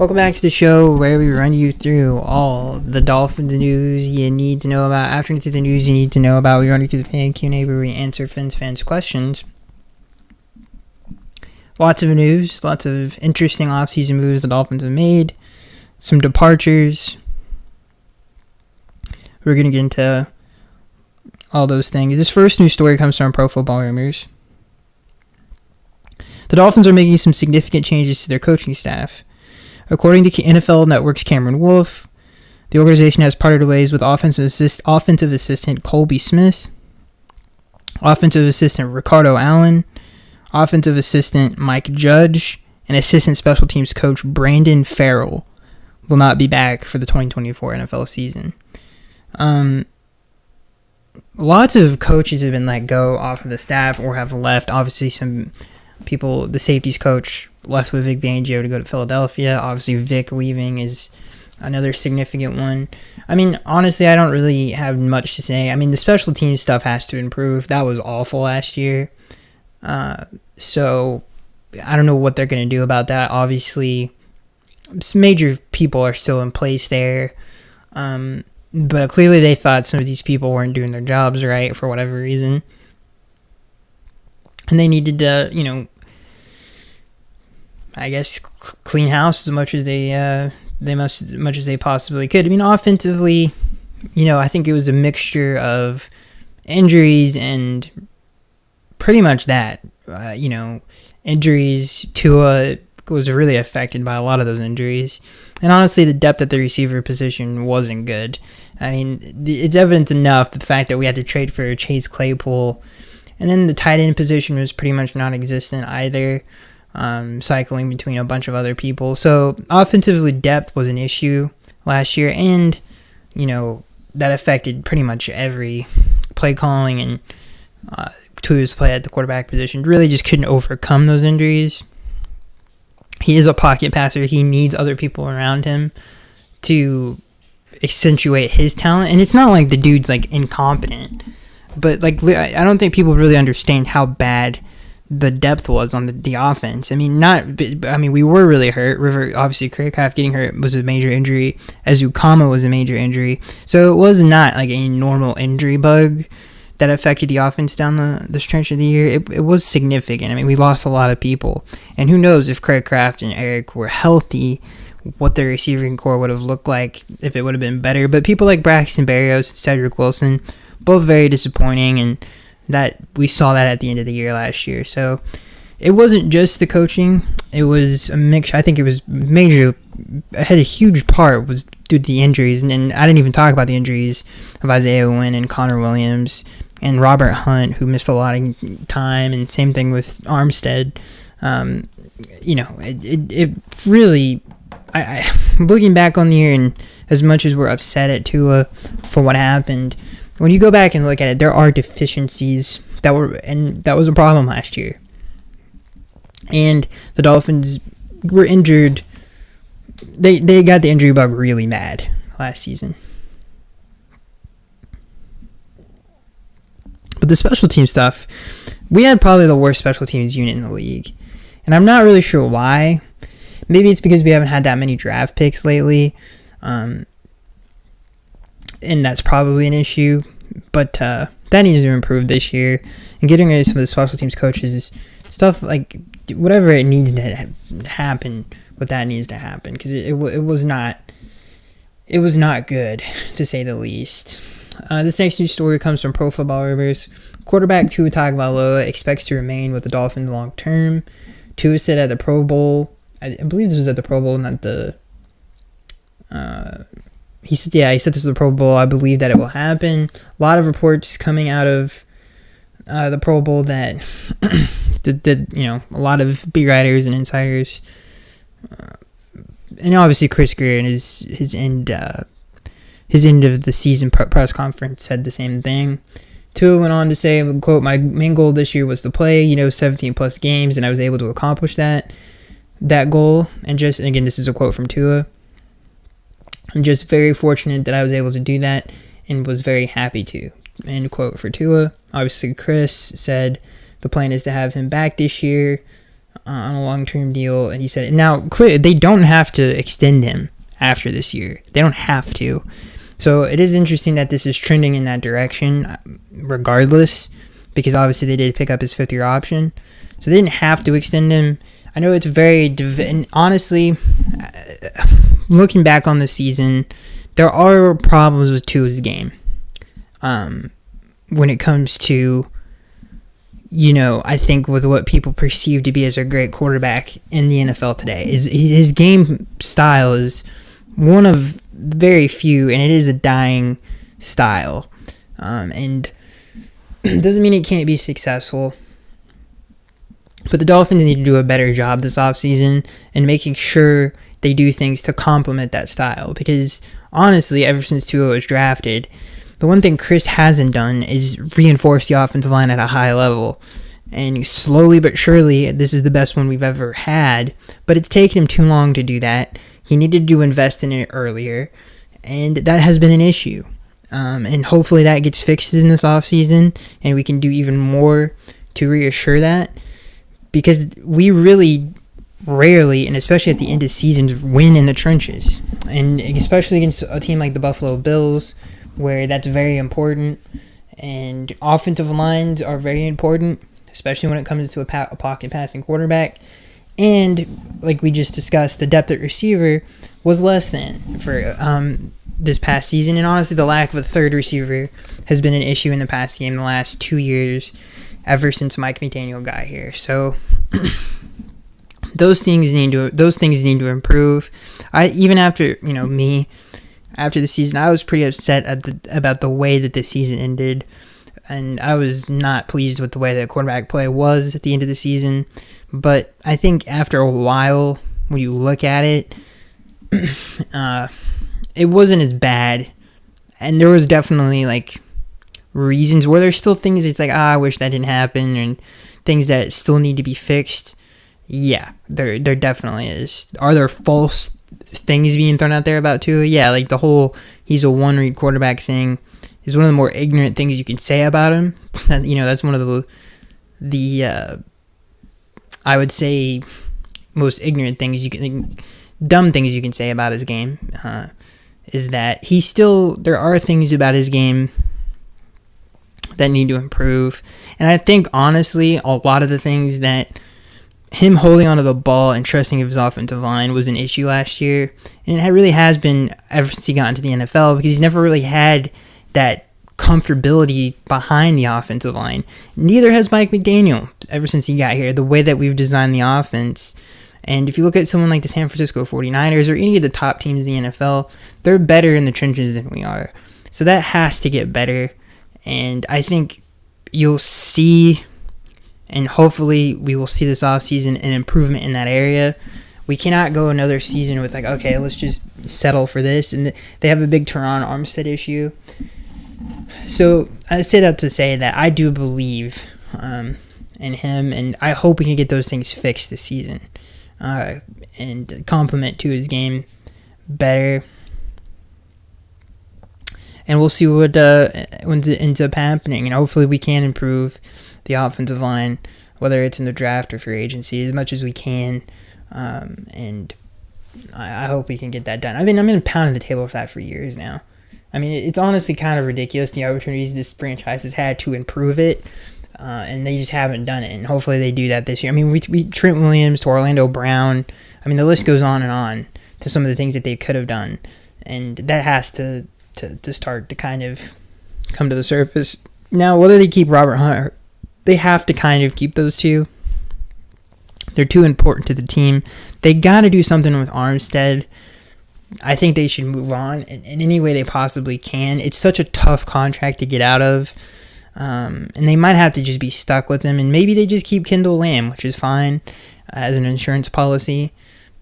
Welcome back to the show where we run you through all the Dolphins news you need to know about. After into the news you need to know about, we run you through the fan Q&A where we answer fans' questions. Lots of news, lots of interesting offseason moves the Dolphins have made. Some departures. We're going to get into all those things. This first news story comes from Pro Football Rumors. The Dolphins are making some significant changes to their coaching staff. According to NFL Network's Cameron Wolfe, the organization has parted ways with offensive assistant Colby Smith, offensive assistant Ricardo Allen, offensive assistant Mike Judge, and assistant special teams coach Brandon Farrell will not be back for the 2024 NFL season. Lots of coaches have been let go off of the staff or have left. Obviously, some people, the safeties coach left with Vic Fangio to go to Philadelphia. Obviously, Vic leaving is another significant one. I mean, honestly, I don't really have much to say. I mean, the special team stuff has to improve. That was awful last year. So, I don't know what they're going to do about that. Obviously, some major people are still in place there. But clearly they thought some of these people weren't doing their jobs right for whatever reason. And they needed to, I guess, clean house as much as as much as they possibly could. I mean, offensively, I think it was a mixture of injuries and pretty much that. Injuries. Tua was really affected by a lot of those injuries. And honestly, the depth at the receiver position wasn't good. I mean, it's evidence enough, the fact that we had to trade for Chase Claypool. And then the tight end position was pretty much non-existent either, cycling between a bunch of other people. So offensively, depth was an issue last year, and that affected pretty much every play calling and Tua's play at the quarterback position. Really just couldn't overcome those injuries. He is a pocket passer. He needs other people around him to accentuate his talent, and it's not like the dude's incompetent. But I don't think people really understand how bad the depth was on the offense. I mean, we were really hurt. Obviously, Craycraft getting hurt was a major injury. Azukama was a major injury. So it was not like a normal injury bug that affected the offense down the stretch of the year. It was significant. I mean, we lost a lot of people. And who knows if Craycraft and Eric were healthy, what their receiving core would have looked like, if it would have been better. But people like Braxton Berrios and Cedric Wilson, both very disappointing, and that we saw that at the end of the year last year. So it wasn't just the coaching. It was a mix. I think it was major. I had a huge part was due to the injuries, and I didn't even talk about the injuries of Isaiah Wynn and Connor Williams and Robert Hunt, who missed a lot of time, and same thing with Armstead. It really, looking back on the year, and as much as we're upset at Tua for what happened, when you go back and look at it, there are deficiencies that was a problem last year. And the Dolphins were injured. They got the injury bug really bad last season. But the special team stuff, we had probably the worst special teams unit in the league. And I'm not really sure why. Maybe it's because we haven't had that many draft picks lately. And that's probably an issue, but that needs to improve this year. And getting rid of some of the special teams coaches, stuff like whatever it needs to happen, what that needs to happen, because it was not good, to say the least. This next news story comes from Pro Football Rumors. Quarterback Tua Tagovailoa expects to remain with the Dolphins long term. Tua said at the Pro Bowl, I believe this was at the Pro Bowl, not the. He said this is the Pro Bowl. I believe that it will happen. A lot of reports coming out of the Pro Bowl that a lot of beat writers and insiders, and obviously Chris Greer in his end of the season press conference said the same thing. Tua went on to say, quote, "My main goal this year was to play 17 plus games, and I was able to accomplish that goal." And again, this is a quote from Tua. "I'm just very fortunate that I was able to do that and was very happy to." End quote for Tua. Obviously, Chris said the plan is to have him back this year. on a long-term deal, and he said now clearly they don't have to extend him after this year. They don't have to. So it is interesting that this is trending in that direction, regardless, because obviously they did pick up his 5th-year option, so they didn't have to extend him. I know it's very and honestly, looking back on the season, there are problems with Tua's game. When it comes to, I think with what people perceive to be as a great quarterback in the NFL today, his game style is one of very few, and it is a dying style. And it doesn't mean it can't be successful. But the Dolphins need to do a better job this offseason in making sure they do things to complement that style. Because honestly, ever since Tua was drafted, the one thing Chris hasn't done is reinforce the offensive line at a high level. And slowly but surely, this is the best one we've ever had. But it's taken him too long to do that. He needed to invest in it earlier. And that has been an issue. And hopefully that gets fixed in this offseason. And we can do even more to reassure that. Because we really rarely, and especially at the end of seasons, win in the trenches. And especially against a team like the Buffalo Bills, where that's very important. And offensive lines are very important, especially when it comes to a pocket passing quarterback. And like we just discussed, the depth at receiver was less than for this past season. And honestly, the lack of a third receiver has been an issue in the past game the last 2 years, ever since Mike McDaniel got here. So those things need to improve. Even after after the season, I was pretty upset about the way that the season ended, and I was not pleased with the way that quarterback play was at the end of the season. But I think after a while, when you look at it, it wasn't as bad, and there was definitely reasons where there's still things it's I wish that didn't happen, and things that still need to be fixed. Yeah, there definitely is. Are there false things being thrown out there about Tua? Yeah, the whole he's a one-read quarterback thing is one of the more ignorant things you can say about him. That's one of the I would say most ignorant things dumb things you can say about his game. Is that there are things about his game that need to improve. And I think, honestly, a lot of the things that him holding onto the ball and trusting his offensive line was an issue last year. And it really has been ever since he got into the NFL, because he's never really had that comfortability behind the offensive line. Neither has Mike McDaniel ever since he got here, the way that we've designed the offense. And if you look at someone like the San Francisco 49ers or any of the top teams in the NFL, they're better in the trenches than we are. So that has to get better. And I think you'll see, and hopefully we will see this offseason, an improvement in that area. We cannot go another season with okay, let's just settle for this. And they have a big Teron Armstead issue. So I say that to say that I do believe in him, and I hope we can get those things fixed this season and complement to his game better. And we'll see what ends up happening. And hopefully we can improve the offensive line, whether it's in the draft or free agency, as much as we can. And I hope we can get that done. I've been pounding the table for that for years now. It's honestly kind of ridiculous, the opportunities this franchise has had to improve it. And they just haven't done it. And hopefully they do that this year. We Trent Williams to Orlando Brown. The list goes on and on to some of the things that they could have done. And that has to start to kind of come to the surface. Now, whether they keep Robert Hunt, they have to kind of keep those two. They're too important to the team. They got to do something with Armstead. I think they should move on in any way they possibly can. It's such a tough contract to get out of. And they might have to just be stuck with him. And maybe they just keep Kendall Lamb, which is fine, as an insurance policy.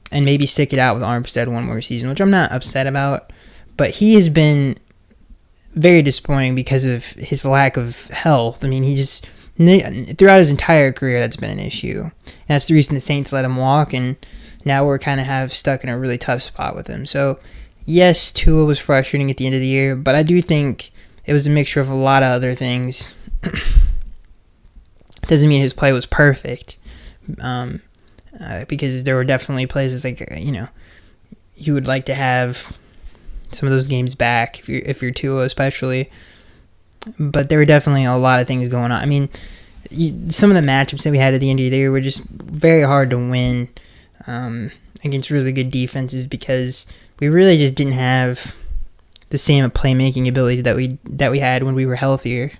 And maybe stick it out with Armstead one more season, which I'm not upset about. But he has been very disappointing because of his lack of health. He just, throughout his entire career, that's been an issue. And that's the reason the Saints let him walk, and now we're kind of stuck in a really tough spot with him. So, yes, Tua was frustrating at the end of the year, but I do think it was a mixture of a lot of other things. Doesn't mean his play was perfect. because there were definitely places like, you would like to have some of those games back if you're Tua especially. But there were definitely a lot of things going on. I mean, some of the matchups that we had at the end of the year were just very hard to win against really good defenses because we really just didn't have the same playmaking ability that we had when we were healthier.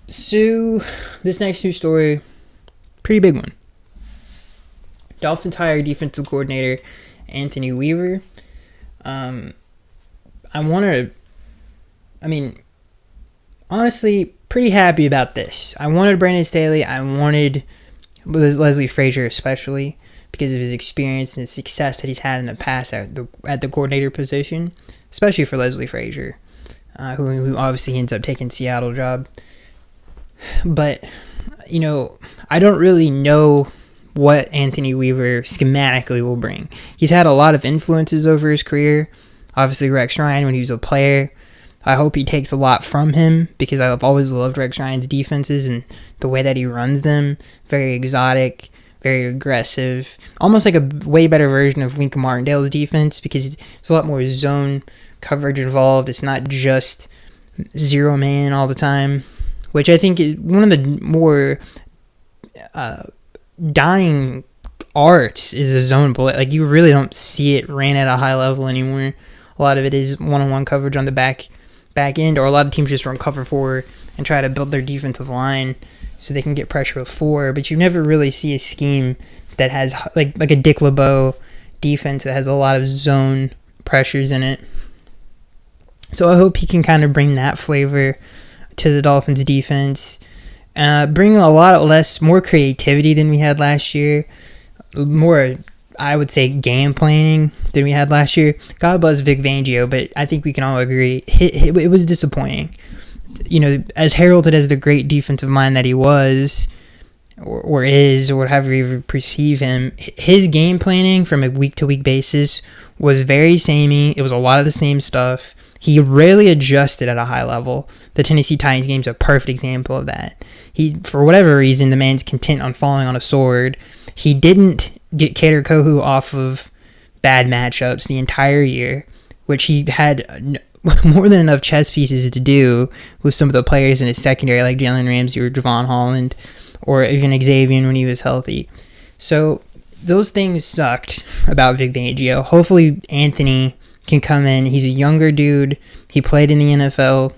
So this next news story, pretty big one. Dolphins hire defensive coordinator Anthony Weaver. Honestly, pretty happy about this. I wanted Brandon Staley. I wanted Leslie Frazier especially because of his experience and the success that he's had in the past at the coordinator position, especially for Leslie Frazier, who obviously ends up taking Seattle job. But, I don't really know what Anthony Weaver schematically will bring. He's had a lot of influences over his career. Obviously, Rex Ryan when he was a player. I hope he takes a lot from him because I've always loved Rex Ryan's defenses and the way that he runs them. Very exotic, very aggressive. Almost like a way better version of Wink Martindale's defense because there's a lot more zone coverage involved. It's not just zero man all the time, which I think is one of the more dying arts is the zone bullet. Like, you really don't see it ran at a high level anymore. A lot of it is one-on-one coverage on the back end, or a lot of teams just run cover 4 and try to build their defensive line so they can get pressure with 4, but you never really see a scheme that has like a Dick LeBeau defense that has a lot of zone pressures in it. So I hope he can kind of bring that flavor to the Dolphins defense, bring a lot more creativity than we had last year, more, I would say, game planning than we had last year. God bless Vic Fangio, but I think we can all agree it was disappointing. As heralded as the great defensive mind that he was, or is, or whatever you perceive him, his game planning from a week-to-week basis was very samey. It was a lot of the same stuff. He rarely adjusted at a high level. The Tennessee Titans game is a perfect example of that. For whatever reason, the man's content on falling on a sword. He didn't get Kader Kohou off of bad matchups the entire year, which he had more than enough chess pieces to do with some of the players in his secondary, like Jalen Ramsey or Javon Holland, or even Xavier when he was healthy. So those things sucked about Vic Fangio. Hopefully Anthony can come in. He's a younger dude. He played in the NFL.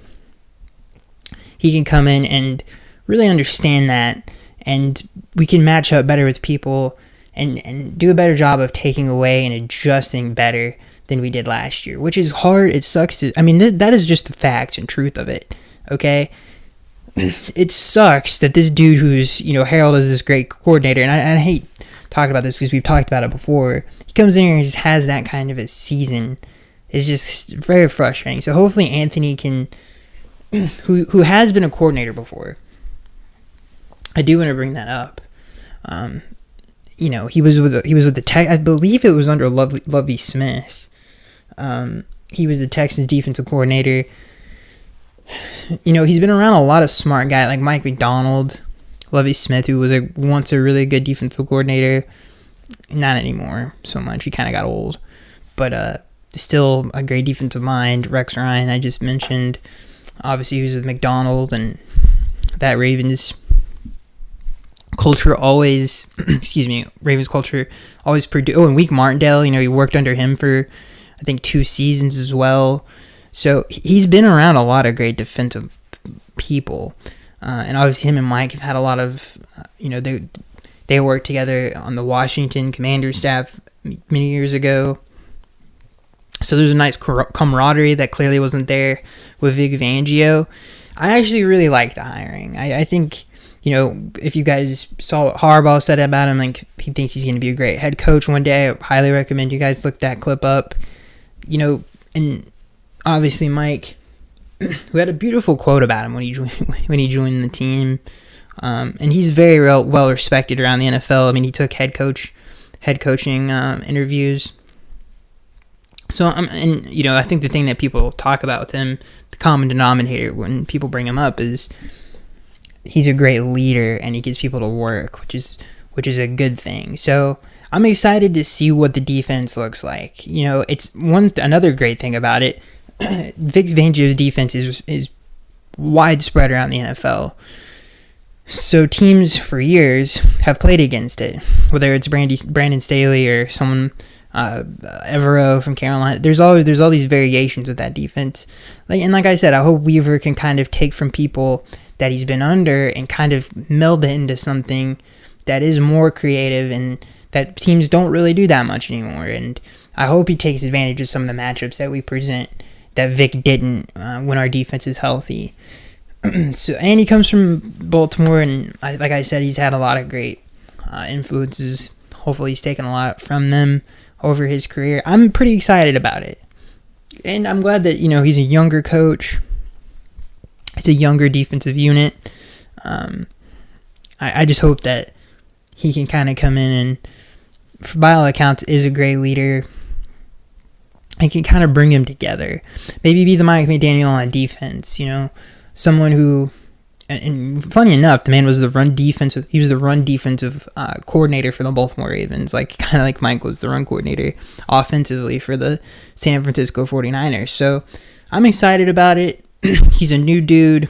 He can come in and really understand that, and we can match up better with people and do a better job of taking away and adjusting better than we did last year, which is hard. It sucks. That is just the facts and truth of it, okay? It sucks that this dude who's, heralded as this great coordinator, and I hate talking about this because we've talked about it before, he comes in here and just has that kind of a season. It's just very frustrating. So hopefully Anthony can, who has been a coordinator before, I do want to bring that up. He was with the Tech. I believe it was under Lovie Smith. He was the Texans defensive coordinator. He's been around a lot of smart guys like Mike McDonald, Lovie Smith, who was once a really good defensive coordinator. Not anymore so much. He kind of got old, but still a great defensive mind. Rex Ryan, I just mentioned. Obviously, he was with McDonald, and that Ravens culture always, Ravens culture always produced. Oh, and Wink Martindale, he worked under him for, I think, 2 seasons as well. So he's been around a lot of great defensive people. And obviously him and Mike have had a lot of, they worked together on the Washington Commanders staff many years ago. So there's a nice camaraderie that clearly wasn't there with Vic Fangio. I actually really like the hiring. I think, if you guys saw what Harbaugh said about him, like, he thinks he's going to be a great head coach one day. I highly recommend you guys look that clip up. And obviously Mike, who had a beautiful quote about him when he joined the team, and he's very well respected around the NFL. He took head coaching interviews. So I think the thing that people talk about with him, the common denominator when people bring him up is, he's a great leader and he gets people to work, which is a good thing. So I'm excited to see what the defense looks like. You know, it's another great thing about it. Vic Fangio's defense is widespread around the NFL. So teams for years have played against it, whether it's Brandon Staley or someone Evero from Carolina. There's all these variations with that defense. Like I said, I hope Weaver can kind of take from people that he's been under and kind of meld it into something that is more creative and that teams don't really do that much anymore. And I hope he takes advantage of some of the matchups that we present that Vic didn't when our defense is healthy. And he comes from Baltimore, and like I said, he's had a lot of great influences. Hopefully he's taken a lot from them over his career. I'm pretty excited about it. And I'm glad that, you know, he's a younger coach. It's a younger defensive unit. I just hope that he can kind of come in and, by all accounts, is a great leader. And can kind of bring him together. Maybe be the Mike McDaniel on defense, you know. Someone who, and funny enough, the man was the run defensive. He was the run defensive coordinator for the Baltimore Ravens, kind of like Mike was the run coordinator offensively for the San Francisco 49ers. So I'm excited about it. He's a new dude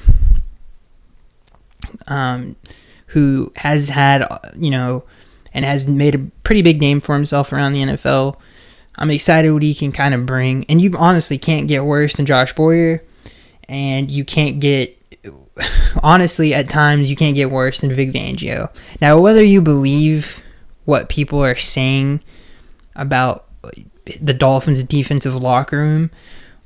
who has had, you know, and has made a pretty big name for himself around the NFL. I'm excited what he can kind of bring. And you honestly can't get worse than Josh Boyer. And you can't get, honestly, at times, you can't get worse than Vic Fangio. Now, whether you believe what people are saying about the Dolphins' defensive locker room,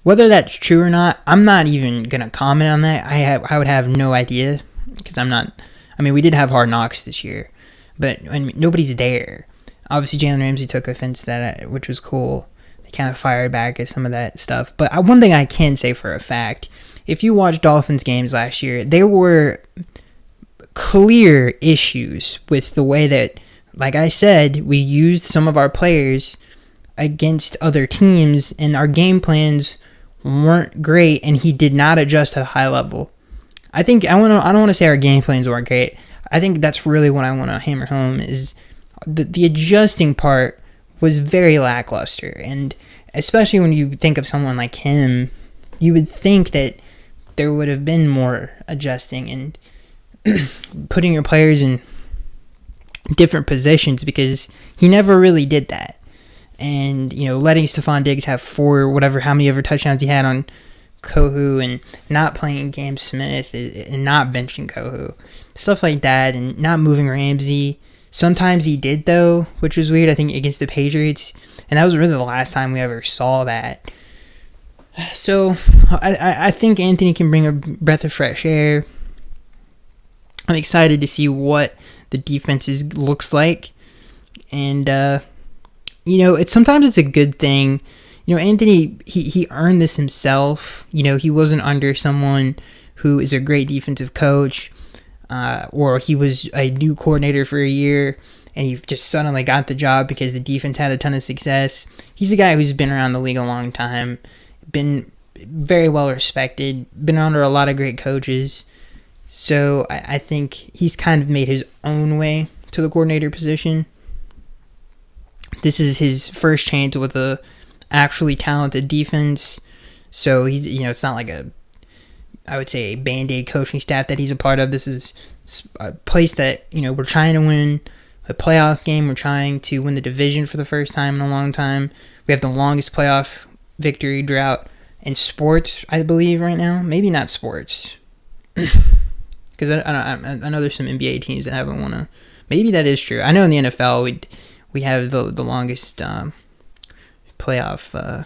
whether that's true or not, I'm not even going to comment on that. I would have no idea, because I'm not, I mean, we did have Hard Knocks this year, but nobody's there. Obviously, Jalen Ramsey took offense to that, which was cool. They kind of fired back at some of that stuff. But one thing I can say for a fact, if you watch Dolphins games last year, there were clear issues with the way that, like I said, we used some of our players against other teams, and our game plans weren't great, and he did not adjust at a high level. I don't want to say our game plans weren't great. I think that's really what I want to hammer home is the adjusting part was very lackluster, and especially when you think of someone like him, you would think that there would have been more adjusting and putting your players in different positions, because he never really did that. And, you know, letting Stephon Diggs have how many ever touchdowns he had on Kohu, and not playing Cam Smith and not benching Kohu, stuff like that, and not moving Ramsey. Sometimes he did, though, which was weird, I think, against the Patriots, and that was really the last time we ever saw that. So I think Anthony can bring a breath of fresh air. I'm excited to see what the defense looks like, and you know, sometimes it's a good thing. You know, Anthony, he earned this himself. You know, he wasn't under someone who is a great defensive coach, or he was a new coordinator for a year, and he just suddenly got the job because the defense had a ton of success. He's a guy who's been around the league a long time, been very well respected, been under a lot of great coaches. So I think he's kind of made his own way to the coordinator position. This is his first chance with a actually talented defense. So he's, you know, it's not like I would say a Band-Aid coaching staff that he's a part of. This is a place that, you know, we're trying to win a playoff game. We're trying to win the division for the first time in a long time. We have the longest playoff victory drought in sports, I believe, right now. Maybe not sports. Because I know there's some NBA teams that haven't won a... Maybe that is true. I know in the NFL we have the longest playoff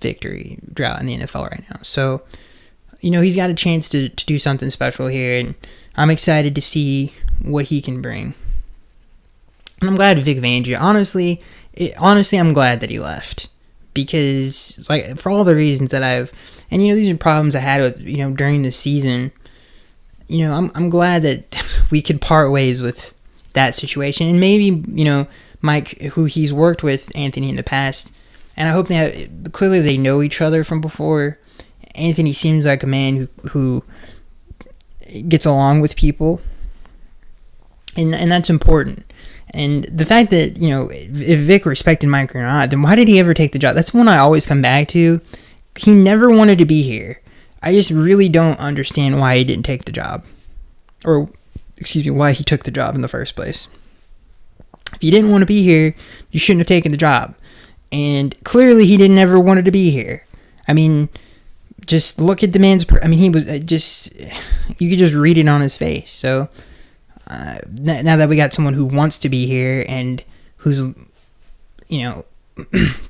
victory drought in the NFL right now. So, you know, he's got a chance to do something special here, and I'm excited to see what he can bring. And I'm glad Vic Fangio, honestly, I'm glad that he left, because, like, for all the reasons that and, you know, these are problems I had with, you know, during the season. You know, I'm glad that we could part ways with that situation, and maybe, you know, Mike, who he's worked with Anthony in the past, and I hope clearly they know each other from before. Anthony seems like a man who gets along with people, and that's important. And the fact that, you know, if Vic respected Mike or not, then why did he ever take the job? That's one I always come back to. He never wanted to be here. I just really don't understand why he didn't take the job. Or, excuse me, why he took the job in the first place. If you didn't want to be here, you shouldn't have taken the job. And clearly he didn't ever wanted to be here. I mean, just look at the man's... he was just... You could just read it on his face. So... now that we got someone who wants to be here and who's, you know,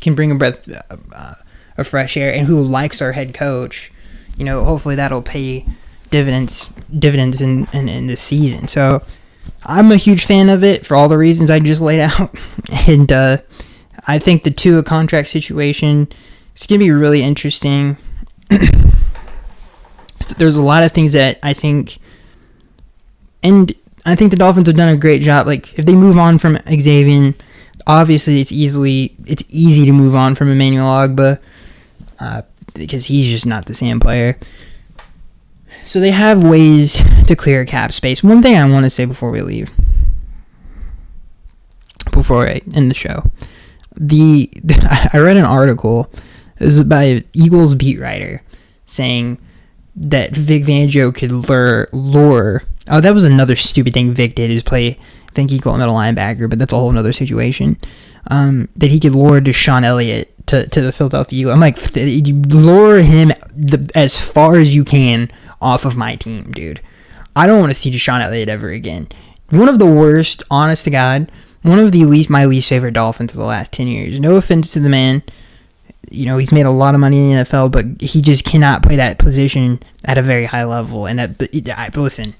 can bring a breath of fresh air and who likes our head coach, you know, hopefully that'll pay dividends in this season. So I'm a huge fan of it for all the reasons I just laid out. And I think the Tua contract situation is going to be really interesting. There's a lot of things that I think, and I think the Dolphins have done a great job. Like, if they move on from Xavier, obviously it's easy to move on from Emmanuel Ogbah because he's just not the same player. So they have ways to clear cap space. One thing I want to say before we leave, before I end the show, I read an article. It was by an Eagles beat writer saying that Vic Fangio could lure. Oh, that was another stupid thing Vic did, is play, I think he called him a linebacker, but that's a whole other situation. That he could lure Deshaun Elliott to the Philadelphia Eagles. I'm like, you lure him as far as you can off of my team, dude. I don't want to see Deshaun Elliott ever again. One of the worst, honest to God, one of my least favorite Dolphins of the last 10 years. No offense to the man. You know, he's made a lot of money in the NFL, but he just cannot play that position at a very high level. And listen,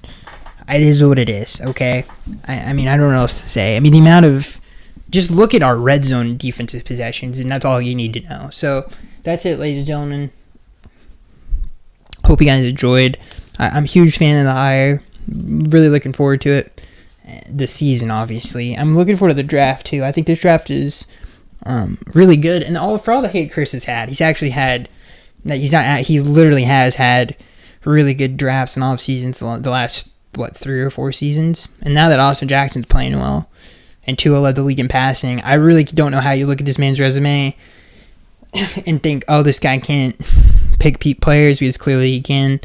it is what it is, okay? I mean, I don't know what else to say. I mean, the amount of... Just look at our red zone defensive possessions, and that's all you need to know. So, that's it, ladies and gentlemen. Hope you guys enjoyed. I'm a huge fan of the hire. Really looking forward to it. This season, obviously. I'm looking forward to the draft, too. I think this draft is really good. And for all the hate Chris has had, he literally has had really good drafts and off seasons the last 3 or 4 seasons. And now that Austin Jackson's playing well and Tua led the league in passing, I really don't know how you look at this man's resume and think, oh, this guy can't pick players, because clearly he can.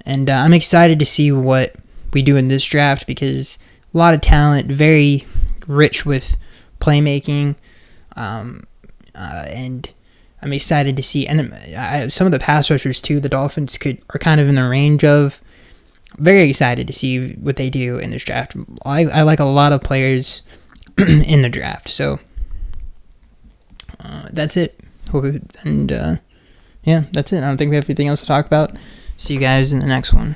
And I'm excited to see what we do in this draft, because a lot of talent, very rich with playmaking, and I'm excited to see. And some of the pass rushers too, the Dolphins are kind of in the range of. Very excited to see what they do in this draft. I like a lot of players in the draft. So that's it. Yeah, that's it. I don't think we have anything else to talk about. See you guys in the next one.